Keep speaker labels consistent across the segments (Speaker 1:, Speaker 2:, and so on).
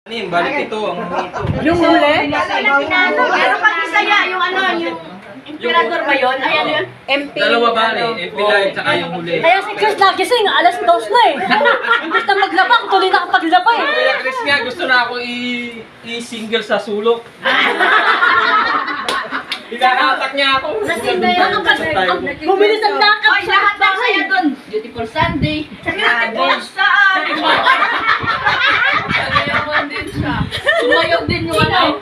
Speaker 1: Balik ito, ang ito.
Speaker 2: Yung huli?
Speaker 3: Pero pag isaya, yung ano, yung emperador ba yun? Ay, ano yun?
Speaker 2: MP.
Speaker 1: Dalawa ba MP live tsaka yung huli.
Speaker 2: Kaya si Chris nagising, alas 2 na eh. Imbis na maglaba, tuloy na kapaglaba eh.
Speaker 1: Kuya Chris nga, gusto na ako i-single sa sulok. Hinahatak niya ako.
Speaker 2: Bumili ng lakad
Speaker 3: Ay, lahat ng saya dun. Beautiful Sunday. Beautiful Sunday. Sumayawan din siya. Sumayaw din yung ano.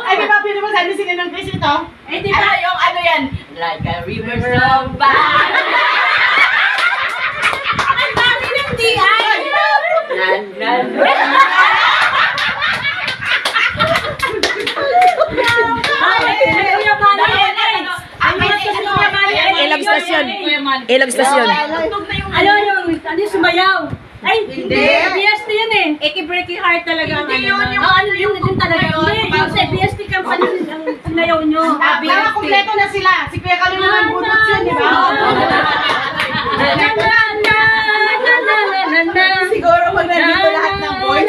Speaker 4: Ay, di ba pinapasali sila ng Chris ito?
Speaker 3: Eh, di ba yung ano yan? Like a river of bad. Ang dami ng DI.
Speaker 2: Ilang stasyon. Ilang stasyon. Ano yung sumayaw? Ay, hindi. BST yan eh. Eki-breaking heart talaga.
Speaker 3: Hindi yun, yung
Speaker 2: ano yung talaga. Hindi, yung sa BST company ang sinayaw nyo.
Speaker 4: Para kumpleto na sila. Si Kuya Kalo naman bunot yun, di ba?
Speaker 2: Siguro pag nandito lahat ng boys.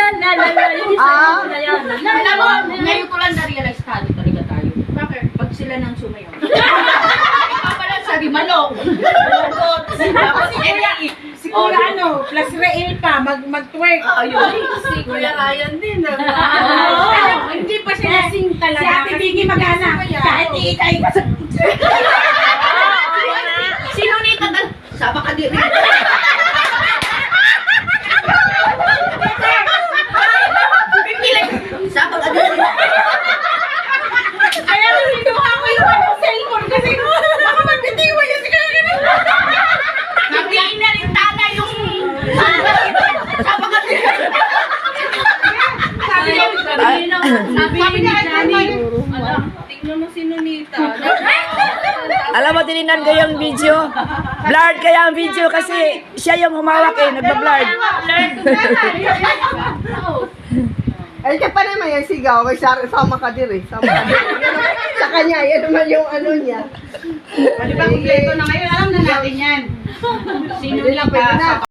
Speaker 3: Alam mo, ngayon ko lang na-realize talo talaga tayo. Bakit? Pag sila nang sumayaw. Ikaw pala sabi, manok. Tapos
Speaker 4: Si Kuya ano, plus Rael pa, mag-twerk.
Speaker 3: ayun. Si Kuya Ryan din.
Speaker 4: Hindi pa siya lasing talaga. Si Ate Biggie magana. Kahit iikay ka sa...
Speaker 3: Sino nita? Sama ka din. Sama ka din.
Speaker 4: Kaya kinuha ko yung ano, cellphone kasi baka magbitiwan niya si Kuya Kalo.
Speaker 3: Nagliin na rin tana yung... Sama ka din.
Speaker 4: Sabi niya,
Speaker 3: Tingnan mo si Nonita.
Speaker 5: Alam mo, tininan ko yung video. Blurred kaya ang video kasi siya yung humawak eh, nagba-blurred.
Speaker 6: Ay, ka pa naman yung sigaw. May sama ka din eh. Sama ka din. Sa kanya, yan naman yung ano niya.
Speaker 4: di ba kumpleto na ngayon? Alam na natin yan.
Speaker 6: Hindi na pwede na.